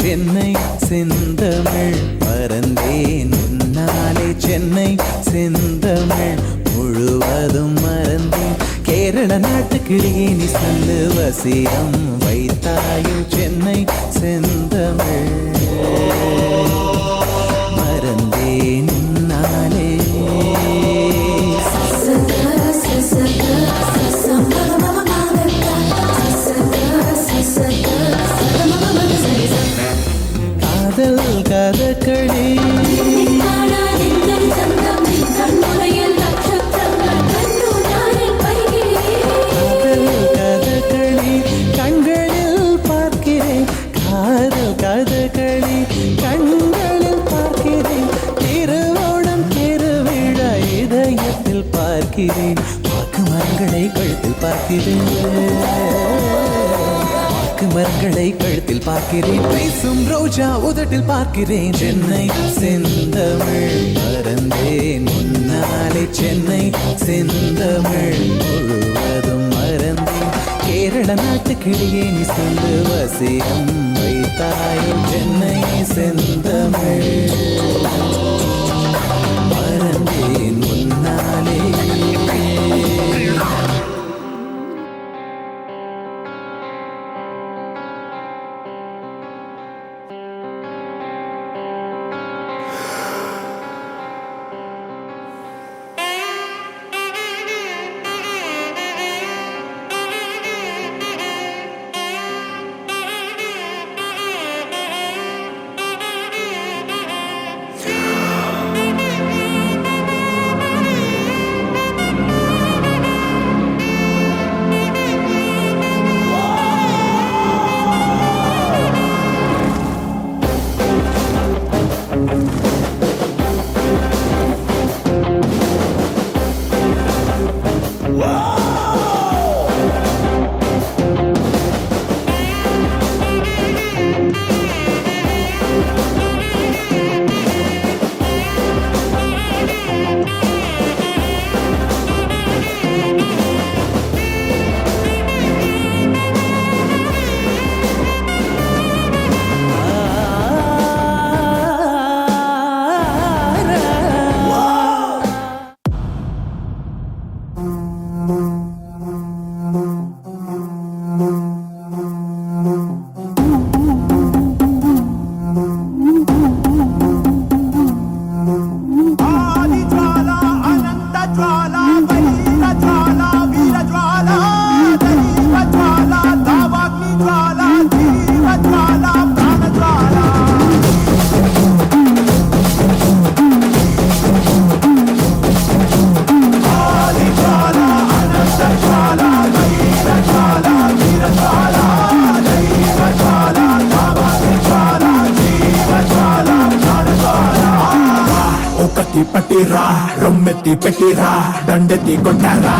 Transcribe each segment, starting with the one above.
சென்னை செந்தமிழ் மறந்தேன் உன்னாலே சென்னை செந்தமிழ் முழுவதும் மறந்தேன் கேரள நாட்டுக்கிளியே நீ சொல்லு வசியம் வைத்தாயோ சென்னை செந்தமிழ் மறந்தேன் உன்னாலே காதல் கதகளி கண்களில் பார்க்கிறேன் காதல் கதகளி கண்களில் பார்க்கிறேன் திருவோணம் திருவிழா இதயத்தில் பார்க்கிறேன் வாக்கு மரங்களை கழுத்தில் பார்க்கிறேன் மரங்களை கழுத்தில் பார்க்கிறேன் பேசும் ரோஜா உதட்டில் பார்க்கிறேன் சென்னை செந்தமிழ் மறந்தேன் முன்னாலே சென்னை செந்தமிழ் முழுவதும் மறந்தேன் கேரள நாட்டுக்கிளியே நீ சொல்லு வசியம் வைத்தாய் சென்னை செந்தமிழ் மறந்தேன் முன்னாலே పట్టిరా రొమ్మెత్తి పెట్టిరా దండెత్తి కొట్టారా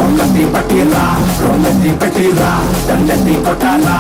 ఒకటి పట్టిరా రొమ్మెత్తి పెట్టిరా దండెత్తి కొట్టారా